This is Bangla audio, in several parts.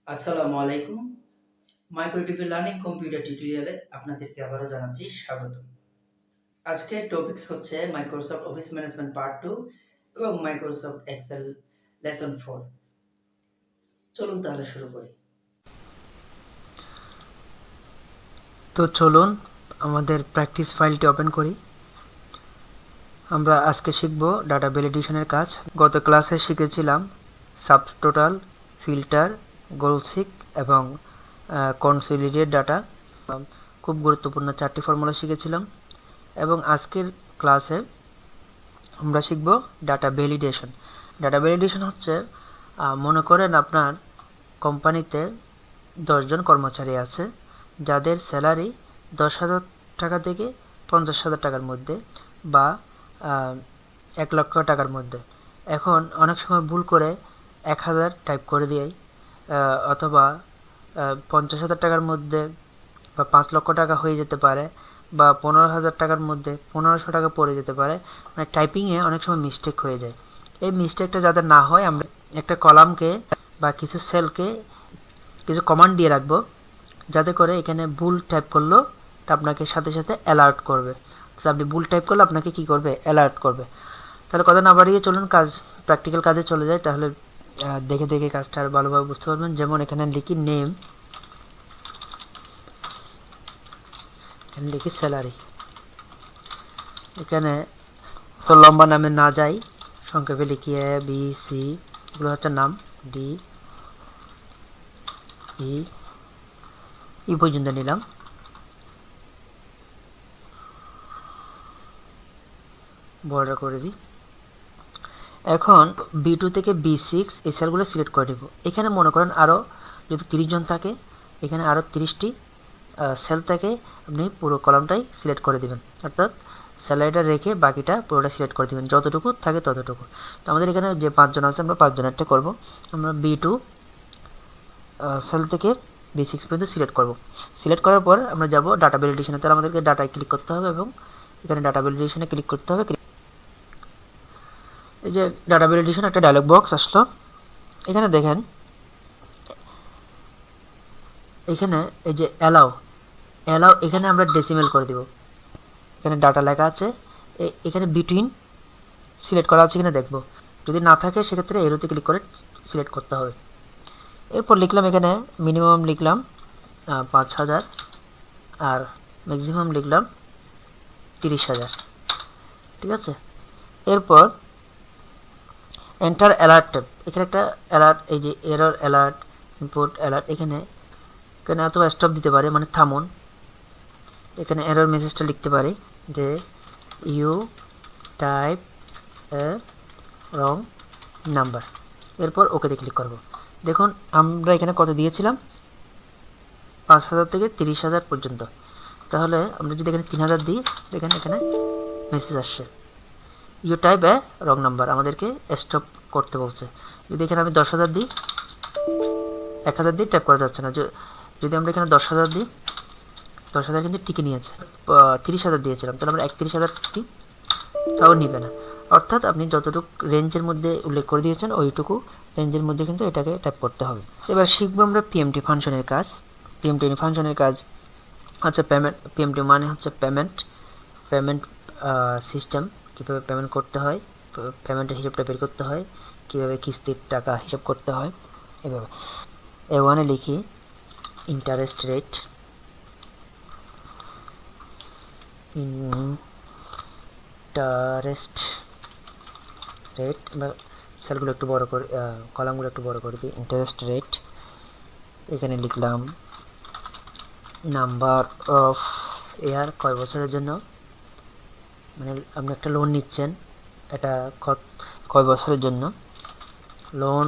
আসসালামু আলাইকুম। মাইক্রোটিপি লার্নিং কম্পিউটার টিউটোরিয়ালে আপনাদেরকে আবারও জানাচ্ছি স্বাগত। আজকের টপিকস হচ্ছে মাইক্রোসফট অফিস ম্যানেজমেন্ট পার্ট 2 এবং মাইক্রোসফট এক্সেল লেসন 4। চলুন তাহলে শুরু করি। তো চলুন আমাদের প্র্যাকটিস ফাইলটি ওপেন করি। আমরা আজকে শিখব ডাটা ভ্যালিডেশনের কাজ। গত ক্লাসে শিখেছিলাম সাবটোটাল, ফিল্টার, গোলসিক এবং কনসোলিডেটেড ডাটা। খুব গুরুত্বপূর্ণ 4টি ফর্মুলা শিখেছিলাম এবং আজকের ক্লাসে আমরা শিখব ডাটা ভ্যালিডেশন। ডাটা ভ্যালিডেশন হচ্ছে মনে করেন আপনার কোম্পানিতে 10 জন কর্মচারী আছে যাদের স্যালারি 10,000 টাকা থেকে 50,000 টাকার মধ্যে বা 1 লক্ষ টাকার মধ্যে। এখন অনেক সময় ভুল করে 1,000 টাইপ করে দিই, অথবা 50,000 টাকার মধ্যে বা 5 লক্ষ টাকা হয়ে যেতে পারে, বা 15,000 টাকার মধ্যে 1500 টাকা পড়ে যেতে পারে। মানে টাইপিংয়ে অনেক সময় মিস্টেক হয়ে যায়। এই মিস্টেকটা যাতে না হয় আমরা একটা কলামকে বা কিছু সেলকে কিছু কমান্ড দিয়ে রাখবো, যাতে করে এখানে ভুল টাইপ করলেও আপনাকে সাথে সাথে অ্যালার্ট করবে। তো আপনি ভুল টাইপ করলে আপনাকে কি করবে? অ্যালার্ট করবে। তাহলে কথা না বাড়িয়ে চলুন প্র্যাকটিক্যাল কাজে চলে যায়, তাহলে দেখে দেখে কাজটা আর ভালোভাবে বুঝতে পারবেন। যেমন এখানে লিখি নেম, এখানে লিখি স্যালারি। এখানে তো লম্বা নামে না যাই, সংক্ষেপে লিখি এ বি সি, এগুলো হচ্ছে নাম, ডি ই পর্যন্ত নিলাম। বর্ডার করে দিই। এখন B2 থেকে B6 এই সেলগুলো সিলেক্ট করে দেব। এখানে মনে করেন আরও যদি 30 জন থাকে, এখানে আরও 30টি সেল থেকে আপনি পুরো কলামটাই সিলেক্ট করে দেবেন, অর্থাৎ স্যালারিটা রেখে বাকিটা পুরোটা সিলেক্ট করে দেবেন, যতটুকু থাকে ততটুকু। তো আমাদের এখানে যে 5 জন আছে, আমরা 5 জনেরটা করব। আমরা B2 সেল থেকে B6 পর্যন্ত সিলেক্ট করব। সিলেক্ট করার পর আমরা যাব ডাটা ভ্যালিডেশনে। তাহলে আমাদেরকে ডাটায় ক্লিক করতে হবে এবং এখানে ডাটা ভ্যালিডেশনে ক্লিক করতে হবে। এই যে ডাটা ভ্যালিডেশন একটা ডায়লগ বক্স আসলো। এখানে দেখেন, এখানে এই যে অ্যালাউ এখানে আমরা ডেসিমেল করে দিব। এখানে ডাটা লেখা আছে, এখানে বিটুইন সিলেক্ট করা আছে কিনা দেখব। যদি না থাকে সেক্ষেত্রে এরোতে ক্লিক করে সিলেক্ট করতে হবে। এরপর লিখলাম, এখানে মিনিমাম লিখলাম 5,000 আর ম্যাক্সিমাম লিখলাম 30,000। ঠিক আছে। এরপর এন্টার অ্যালার্ট ট্যাব, এখানে একটা অ্যালার্ট, এই যে এরর অ্যালার্ট, ইনপুট অ্যালার্ট, এখানে অথবা স্টপ দিতে পারে, মানে থামুন। এখানে এরর মেসেজটা লিখতে পারি যে you type a wrong number. এরপর ওকেতে ক্লিক করব। দেখুন আমরা এখানে কত দিয়েছিলাম? 5,000 থেকে 30,000 পর্যন্ত। তাহলে আমরা যদি এখানে 3,000 দিই, দেখেন এখানে মেসেজ আসছে you type a wrong number, আমাদেরকে স্টপ করতে বলছে। যদি এখানে আমি 10,000 দিই, 1,000 দিয়ে টাইপ করা যাচ্ছে না। যদি আমরা এখানে 10,000 দিই, 10,000 কিন্তু টিকে নিয়েছে। 30,000 দিয়েছিলাম, তাহলে আমরা 31,000 দিই, তাও নিবে না। অর্থাৎ আপনি যতটুকু রেঞ্জের মধ্যে উল্লেখ করে দিয়েছেন ওইটুকু রেঞ্জের মধ্যে কিন্তু এটাকে টাইপ করতে হবে। এবার শিখবো আমরা পিএমটি ফাংশনের কাজ। পিএমটি ফাংশনের কাজ হচ্ছে পেমেন্ট। পিএমটি মানে হচ্ছে পেমেন্ট সিস্টেম, কীভাবে পেমেন্ট করতে হয়, পেমেন্টের হিসাবটা বের করতে হয়, কীভাবে কিস্তির টাকা হিসাব করতে হয়। এভাবে A1-এ লিখি ইন্টারেস্ট রেট, বা সেলগুলো একটু বড় করে, কলামগুলো একটু বড় করে দিই। ইন্টারেস্ট রেট, এখানে লিখলাম নাম্বার অফ ইয়ার, কয় বছরের জন্য, মানে আপনি একটা লোন নিচ্ছেন, এটা কয় বছরের জন্য। লোন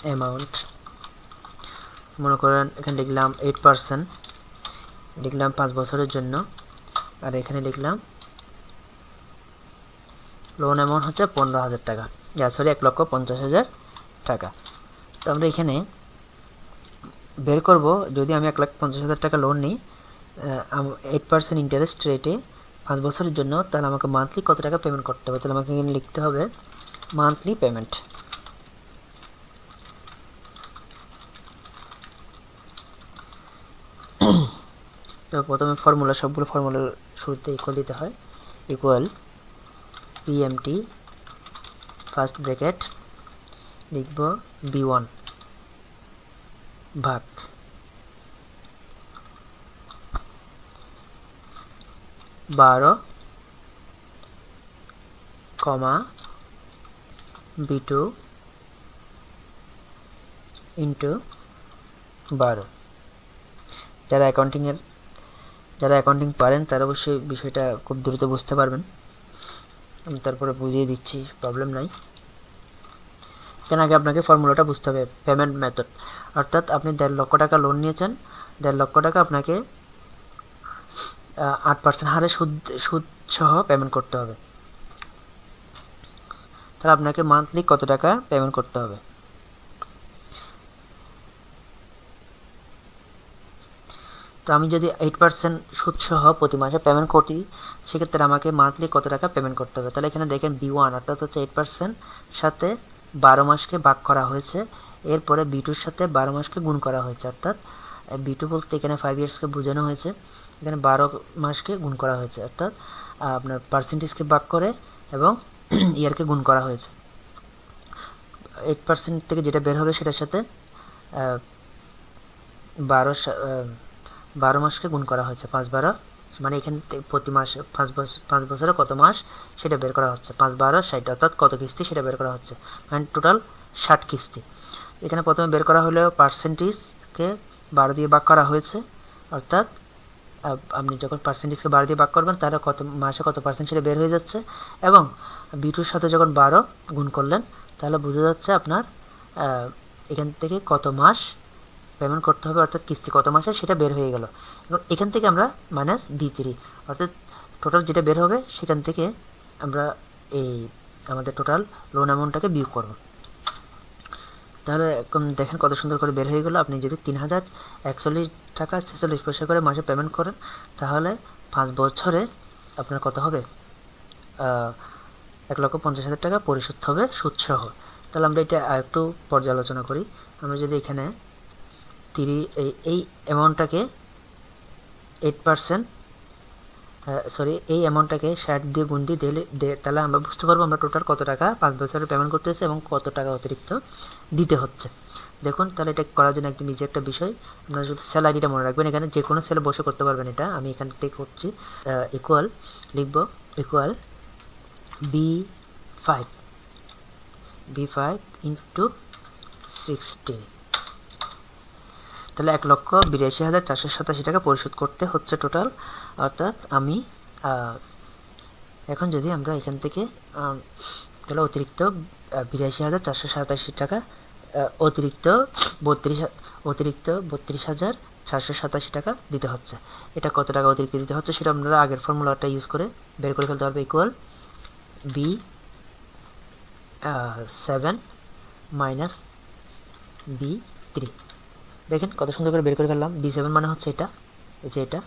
অ্যামাউন্ট মনে করেন এখানে লিখলাম 8%, লিখলাম 5 বছরের জন্য। আর এখানে লিখলাম লোন অ্যামাউন্ট হচ্ছে 15,000 টাকা, 1,50,000 টাকা। তো আমরা এখানে বের করব, যদি আমি 1,50,000 টাকা লোন নিই 8% ইন্টারেস্ট রেটে 5 বছরের জন্য, তাহলে আমাকে মান্থলি কত টাকা পেমেন্ট করতে হবে। তাহলে আমাকে এখানে লিখতে হবে মান্থলি পেমেন্ট। তো প্রথমে ফর্মুলা, সবগুলো ফর্মুলার শুরুতে ইকুয়াল দিতে হয়। ইকুয়াল পিএমটি ফার্স্ট ব্র্যাকেট লিখব B1 ভাগ 12 কমা B2 ইন্টু 12। যারা অ্যাকাউন্টিং পারেন তারা অবশ্যই বিষয়টা খুব দ্রুত বুঝতে পারবেন। আমি তারপরে বুঝিয়ে দিচ্ছি, প্রবলেম নাই। কেন আগে আপনাকে ফর্মুলাটা বুঝতে হবে। পেমেন্ট মেথড, অর্থাৎ আপনি 1.5 লক্ষ টাকা লোন নিয়েছেন, 1.5 লক্ষ টাকা আপনাকে 8% হারে সুদ সহ পেমেন্ট করতে হবে। তাহলে আপনাকে মান্থলি কত টাকা পেমেন্ট করতে হবে? তো আমি যদি 8% সুদ সহ প্রতি মাসে পেমেন্ট করি, সেক্ষেত্রে আমাকে মান্থলি কত টাকা পেমেন্ট করতে হবে? তাহলে এখানে দেখেন B1 অর্থাৎ হচ্ছে 8% সাথে 12 মাসকে ভাগ করা হয়েছে, এরপরে B2-র সাথে 12 মাসকে গুণ করা হয়েছে, অর্থাৎ B2 বলতে এখানে 5 ইয়ার্সকে বোঝানো হয়েছে, এখানে 12 মাসকে গুণ করা হয়েছে, অর্থাৎ আপনার পার্সেন্টেজকে ভাগ করে এবং ইয়ারকে গুণ করা হয়েছে। 8% থেকে যেটা বের হবে সেটার সাথে 12 মাসকে গুণ করা হয়েছে, 5-12, মানে এখান থেকে প্রতি মাসে 5 বছরে কত মাস সেটা বের করা হচ্ছে, 5-12-60, অর্থাৎ কত কিস্তি সেটা বের করা হচ্ছে, মানে টোটাল 60 কিস্তি। এখানে প্রথমে বের করা হলেও পার্সেন্টেজকে 12 দিয়ে ভাগ করা হয়েছে, অর্থাৎ আপনি যখন পার্সেন্টেজকে 12 দিয়ে ভাগ করবেন তাহলে কত মাসে কত পার্সেন্ট সেটা বের হয়ে যাচ্ছে, এবং B2-র সাথে যখন 12 গুণ করলেন তাহলে বোঝা যাচ্ছে আপনার এখান থেকে কত মাস পেমেন্ট করতে হবে, অর্থাৎ কিস্তি কত মাসে সেটা বের হয়ে গেল। এবং এখান থেকে আমরা মাইনাস B3, অর্থাৎ টোটাল যেটা বের হবে সেখান থেকে আমরা এই আমাদের টোটাল লোন অ্যামাউন্টটাকে বিয়োগ করব। তাহলে এখন দেখেন কত সুন্দর করে বের হয়ে গেল। আপনি যদি 3041 টাকা 46 পয়সা করে মাসে পেমেন্ট করেন, তাহলে 5 বছরে আপনার কত হবে? 1,50,000 টাকা পরিশোধ হবে সুদসহ। তাহলে আমরা এটা আরেকটু পর্যালোচনা করি। আমরা যদি এখানে এই অ্যামাউন্টটাকে 8%, এই অ্যামাউন্টটাকে 60 দিয়ে গুণ দিয়ে দিলে তাহলে আমরা বুঝতে পারবো আমরা টোটাল কত টাকা 5 বছরে পেমেন্ট করতেছে এবং কত টাকা অতিরিক্ত দিতে হচ্ছে। দেখুন, তাহলে এটা করার জন্য একদম ইজি একটা বিষয়, আপনারা শুধু স্যালারিটা মনে রাখবেন। এখানে যে কোনো সেলে বসে করতে পারবেন এটা, আমি এখান থেকে করছি। ইকুয়াল লিখব ইকুয়াল B5 ইন্টু 16, তাহলে 1,82,487 টাকা পরিশোধ করতে হচ্ছে টোটাল। অর্থাৎ আমি এখন যদি আমরা এখান থেকে তাহলে অতিরিক্ত 82,487 টাকা অতিরিক্ত 32,487 টাকা দিতে হচ্ছে। এটা কত টাকা অতিরিক্ত দিতে হচ্ছে সেটা আমরা আগের ফর্মুলাটা ইউজ করে বের করে ফেলতে পারবো। Equal B7 minus B3। দেখেন কত সুন্দর করে বের করে ফেললাম। B7 মানে হচ্ছে এটা, এই যে এটা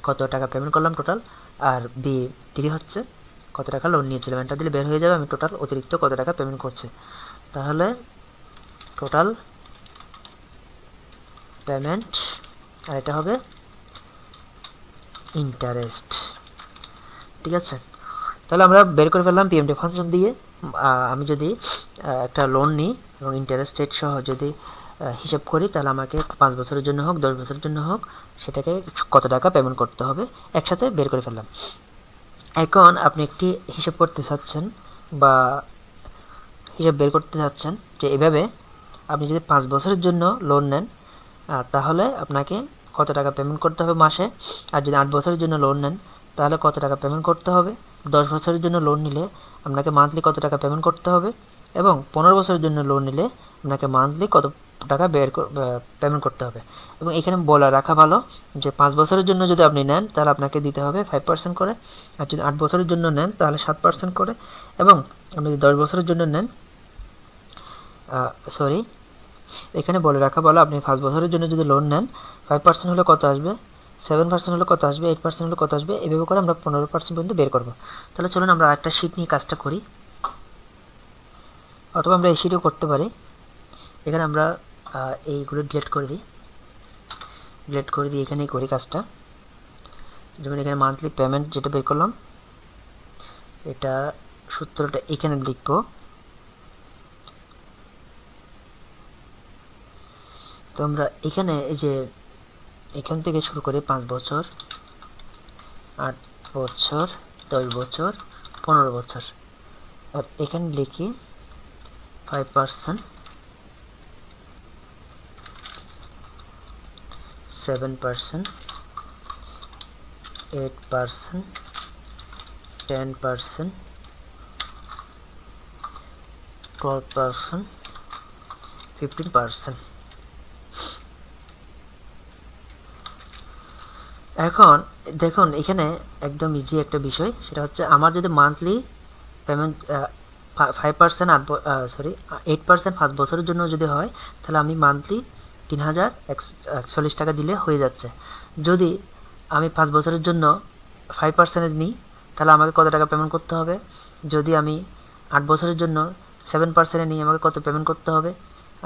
কত টাকা পেমেন্ট করলাম টোটাল, আর B3 হচ্ছে কত টাকা লোন নিয়েছিলাম। এটা দিলে বের হয়ে যাবে আমি টোটাল অতিরিক্ত কত টাকা পেমেন্ট করছে। তাহলে টোটাল পেমেন্ট, আর এটা হবে ইন্টারেস্ট। ঠিক আছে, তাহলে আমরা বের করে ফেললাম পিএমটি ফাংশন দিয়ে। আমি যদি একটা লোন নিই এবং ইন্টারেস্ট রেট সহ যদি হিসাব করি, তাহলে আমাকে 5 বছরের জন্য হোক 10 বছরের জন্য হোক সেটাকে কত টাকা পেমেন্ট করতে হবে একসাথে বের করে ফেললাম। এখন আপনি একটি হিসাব করতে চাচ্ছেন বা হিসাব বের করতে চাচ্ছেন যে এভাবে আপনি যদি 5 বছরের জন্য লোন নেন তাহলে আপনাকে কত টাকা পেমেন্ট করতে হবে মাসে, আর যদি 8 বছরের জন্য লোন নেন তাহলে কত টাকা পেমেন্ট করতে হবে, 10 বছরের জন্য লোন নিলে আপনাকে মান্থলি কত টাকা পেমেন্ট করতে হবে, এবং 15 বছরের জন্য লোন নিলে আপনাকে মান্থলি কত টাকা পেমেন্ট করতে হবে। এবং এখানে বলে রাখা ভালো যে 5 বছরের জন্য যদি আপনি নেন তাহলে আপনাকে দিতে হবে 5% করে, আর যদি 8 বছরের জন্য নেন তাহলে 7% করে, এবং আপনি যদি 10 বছরের জন্য নেন এখানে বলে রাখা ভালো আপনি 5 বছরের জন্য যদি লোন নেন 5% হলে কত আসবে, 7% হলে কত আসবে, 8% হলে কত আসবে, এভাবে করে আমরা 15% পর্যন্ত বের করব। তাহলে চলুন আমরা আরেকটা শিট নিয়ে কাজটা করি, অথবা আমরা এই শিটও করতে পারি। এখানে আমরা এইগুলো ডিলিট করে দিই, এখানেই করি কাজটা। যেমন এখানে মান্থলি পেমেন্ট যেটা বের করলাম, এটা সূত্রটা এখানে লিখব। তো আমরা এখানে এই যে এখান থেকে শুরু করে 5 বছর, 8 বছর, 10 বছর, 15 বছর, আর এখানে লিখি 5%, 7%, 8%, 10%, 12%, 15%। এখন দেখুন এখানে একদম ইজি একটা বিষয়, সেটা হচ্ছে আমার যদি মান্থলি পেমেন্ট 5%, 8% 5 বছরের জন্য যদি হয়, তাহলে আমি মান্থলি 3041 টাকা দিলে হয়ে যাচ্ছে। যদি আমি 5 বছরের জন্য 5% নিই, তাহলে আমাকে কত টাকা পেমেন্ট করতে হবে? যদি আমি 8 বছরের জন্য 7% নিই, আমাকে কত পেমেন্ট করতে হবে?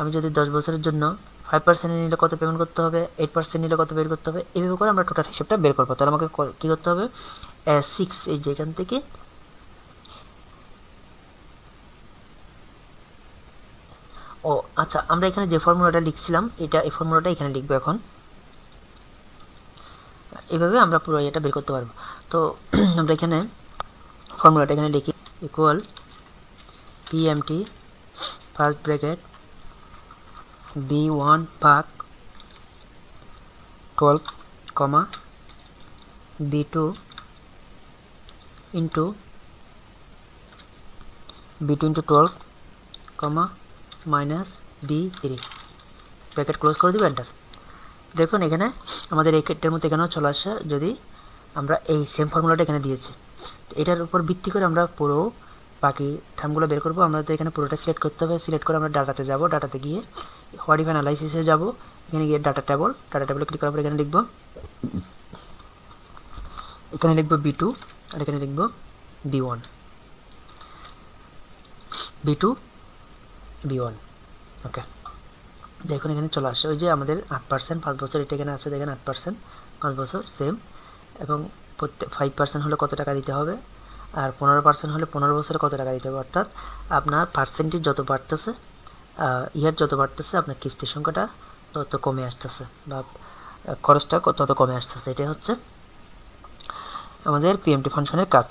আমি যদি 10 বছরের জন্য 5% নিলে কত পেমেন্ট করতে হবে? 8% নিলে কত বের করতে হবে? এইভাবে করে আমরা টোটাল হিসেবটা বের করবো। তাহলে আমাকে কী করতে হবে? 6, এই যে এখান থেকে ও আচ্ছা, আমরা এখানে যে ফর্মুলাটা লিখছিলাম, এই ফর্মুলাটা এখানে লিখবো এখন। এভাবে আমরা পুরো এটা বের করতে পারবো। তো আমরা এখানে ফর্মুলাটা এখানে লিখি, equal PMT first bracket B1 ভাগ 12, B2 into into 12, minus B3, bracket close করে দিব, এন্টার। দেখুন এখানে আমাদের এই ক্ষেত্রের মধ্যে এখানেও চলে আসে, যদি আমরা এই সেম ফর্মুলাটা এখানে দিয়েছি। এটার উপর ভিত্তি করে আমরা পুরো বাকি টার্মগুলো বের করবো। আমাদের এখানে পুরোটা সিলেক্ট করতে হবে। সিলেক্ট করে আমরা ডাটাতে যাব, ডাটাতে গিয়ে হোয়াট ইফ অ্যানালাইসিসে যাব, এখানে গিয়ে ডাটা টেবলে ক্লিক করার পর এখানে লিখব, B2, আর এখানে লিখব B1, ওকে। দেখুন এখানে চলে আসছে, ওই যে আমাদের 8% 5 বছর, এটা এখানে আছে দেখেন 8% 5 বছর সেম, এবং প্রত্যেক 5% হলে কত টাকা দিতে হবে, আর 15% হলে 15 বছরে কত টাকা দিতে হবে। অর্থাৎ আপনার পার্সেন্টেজ যত বাড়তেছে, ইয়ার যত বাড়তেছে, আপনার কিস্তির সংখ্যাটা তত কমে আসতেছে, বা খরচটা তত কমে আসতেছে। এটাই হচ্ছে আমাদের পিএমটি ফাংশনের কাজ।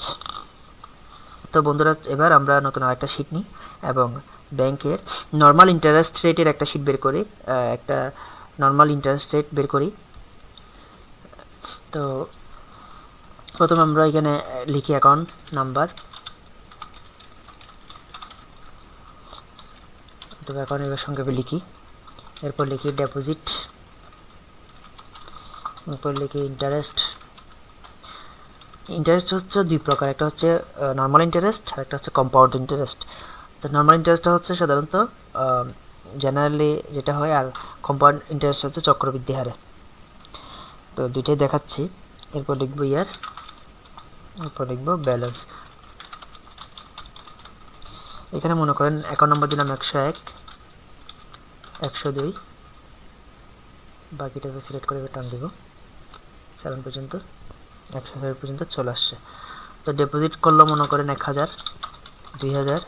তো বন্ধুরা, এবার আমরা নতুন আরেকটা শিট নিই এবং ব্যাংকের নর্মাল ইন্টারেস্ট রেটের একটা শিট বের করি, একটা নর্মাল ইন্টারেস্ট রেট বের করি। তো প্রথমে আমরা এখানে লিখি অ্যাকাউন্ট নাম্বার, তো অ্যাকাউন্টের সংক্ষেপে লিখি, এরপর লিখি ডিপোজিট, এরপর লিখি ইন্টারেস্ট। ইন্টারেস্ট হচ্ছে দুই প্রকার, একটা হচ্ছে নর্মাল ইন্টারেস্ট, আর একটা হচ্ছে কম্পাউন্ড ইন্টারেস্ট। তো নর্মাল ইন্টারেস্টটা হচ্ছে সাধারণত জেনারেলি যেটা হয়, আর কম্পাউন্ড ইন্টারেস্ট হচ্ছে চক্রবৃদ্ধি হারে। তো দুইটাই দেখাচ্ছি। এরপর লিখবো ইয়ার, এরপর লিখবো ব্যালেন্স। এখানে মনে করেন অ্যাকাউন্ট নম্বর দিলাম 101, 102, বাকিটাকে সিলেক্ট করে টান দিব 7 পর্যন্ত, 107 পর্যন্ত চলে আসছে। তো ডিপোজিট করলো মনে করেন 1000, 2000,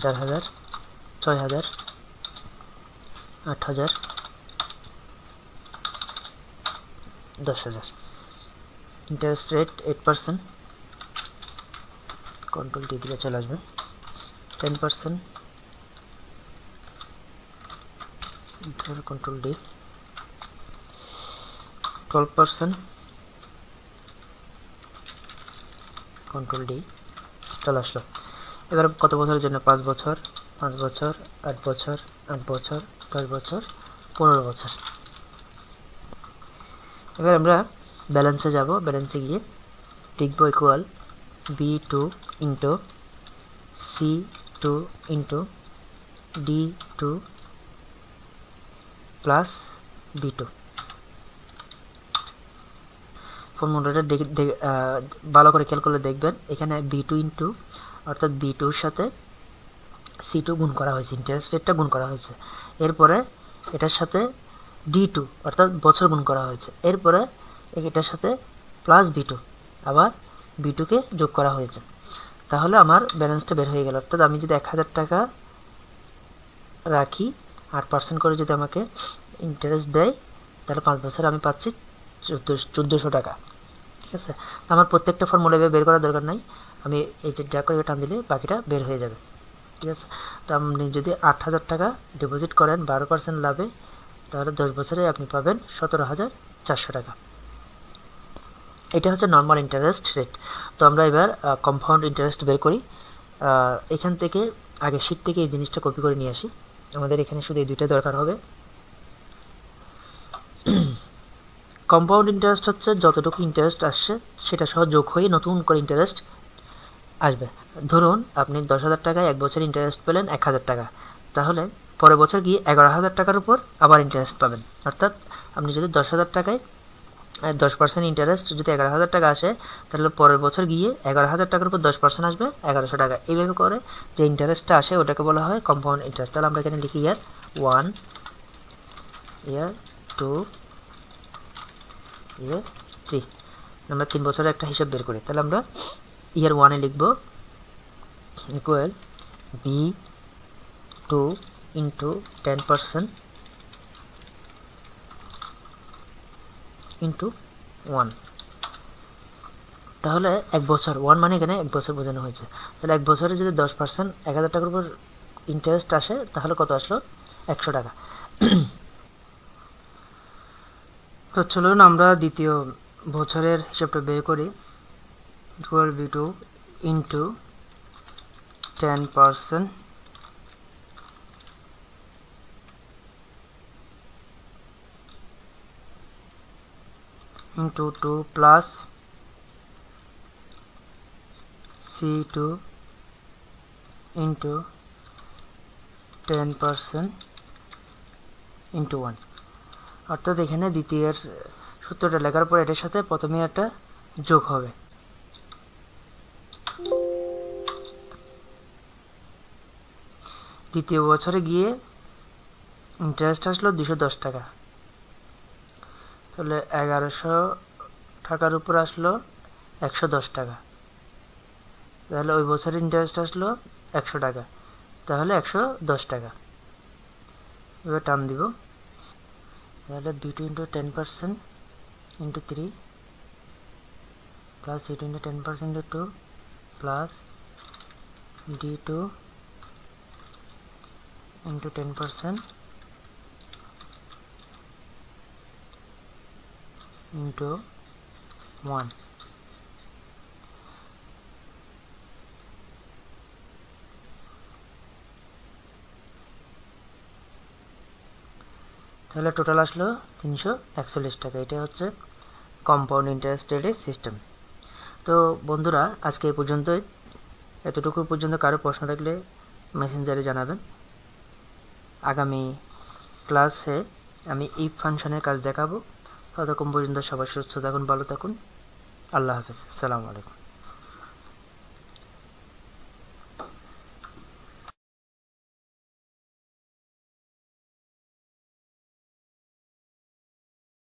4000, 6000, 8000, 10,000। ইন্টারেস্ট রেট 8%, কন্ট্রোল ডি দিলে চলে আসবে। 10%, কন্ট্রোল ডি। 12%, কন্ট্রোল ডি, চলে আসলো। এবার কত বছরের জন্য? 5 বছর, 5 বছর, 8 বছর, 8 বছর, 10 বছর, 15 বছর। এবার আমরা ব্যালেন্সে যাব, ব্যালেন্সে গিয়ে লিখব equal B2 into C2 into D2 plus B2। ফর্মুলাটা ভালো করে খেয়াল করলে দেখবেন এখানে B2 ইন্টু, অর্থাৎ B2-র সাথে C2 গুণ করা হয়েছে, ইন্টারেস্ট রেটটা গুণ করা হয়েছে। এরপরে এটার সাথে D2 অর্থাৎ বছর গুণ করা হয়েছে। এরপরে এটার সাথে প্লাস B2, আবার B2কে যোগ করা হয়েছে, তাহলে আমার ব্যালেন্সটা বের হয়ে গেল। অর্থাৎ আমি যদি 1000 টাকা রাখি, 8% করে যদি আমাকে ইন্টারেস্ট দেয়, তাহলে 5 বছরে আমি পাচ্ছি 1400 টাকা। ঠিক আছে, আমার প্রত্যেকটা ফর্মুলা বের করার দরকার নাই, আমি এই যে ড্র্যাগ করে টান দিলে বাকিটা বের হয়ে যাবে। ঠিক আছে, তো আপনি যদি 8000 টাকা ডিপোজিট করেন 12% লাভে, তাহলে 10 বছরে আপনি পাবেন 17400 টাকা। এটা হচ্ছে নর্মাল ইন্টারেস্ট রেট। তো আমরা এবার কম্পাউন্ড ইন্টারেস্ট বের করি। এখান থেকে আগে শীট থেকে এই জিনিসটা কপি করে নিয়ে আসি, আমাদের এখানে শুধু এই দুইটা দরকার হবে। কম্পাউন্ড ইন্টারেস্ট হচ্ছে যতটুকু ইন্টারেস্ট আসছে সেটা সহ যোগ হয়ে নতুন করে ইন্টারেস্ট আসবে। ধরুন আপনি 10,000 টাকায় 1 বছর ইন্টারেস্ট পেলেন 1000 টাকা, তাহলে পরের বছর গিয়ে 11,000 টাকার উপর আবার ইন্টারেস্ট পাবেন। অর্থাৎ আপনি যদি 10,000 টাকায় 10% ইন্টারেস্ট যদি 11,000 টাকা আসে, তাহলে পরের বছর গিয়ে 11,000 টাকার উপর 10% আসবে 1100 টাকা। এইভাবে করে যে ইন্টারেস্টটা আসে ওটাকে বলা হয় কম্পাউন্ড ইন্টারেস্ট। তাহলে আমরা এখানে লিখি ইয়ার 1, ইয়ার 2, ইয়ার 3। আমরা 3 বছরের একটা হিসাব বের করি। তাহলে আমরা ইয়ার 1-এ লিখব ইকুয়াল B2 ইন্টু 10% ইন্টু 1। তাহলে 1 বছর, 1 মানে এখানে 1 বছর বোঝানো হয়েছে। তাহলে 1 বছরে যদি 10% 1000 টাকার উপর ইন্টারেস্ট আসে, তাহলে কত আসলো? 100 টাকা। তো চলুন আমরা দ্বিতীয় বছরের হিসাবটা বের করি। Equal B2 into 10% into 2 plus C2 into 10% into 1। অর্থাৎ এখানে দ্বিতীয়ের সূত্রটা লেখার পর এটার সাথে প্রথমে একটা যোগ হবে। দ্বিতীয় বছরে গিয়ে ইন্টারেস্ট আসলো 210 টাকা, তাহলে 1100 টাকার উপর আসলো 110 টাকা, তাহলে ওই বছরের ইন্টারেস্ট আসলো 100 টাকা, তাহলে 110 টাকা। এবার টার্ম দিব, তাহলে B2 into 10% into 3 plus C2 into 10% into 2 plus D2 into 10% into 1। তাহলে টোটাল আসলো 341 টাকা। এটা হচ্ছে কম্পাউন্ড ইন্টারেস্ট রেটের সিস্টেম। তো বন্ধুরা, আজকে এই পর্যন্তই। এতটুকু পর্যন্ত কারো প্রশ্ন থাকলে মেসেঞ্জারে জানাবেন। আগামী ক্লাসে আমি ইফ ফাংশনের কাজ দেখাবো। ততক্ষণ পর্যন্ত সবাই সুস্থ থাকুন, ভালো থাকুন। আল্লাহ হাফেজ, আসসালামু আলাইকুম।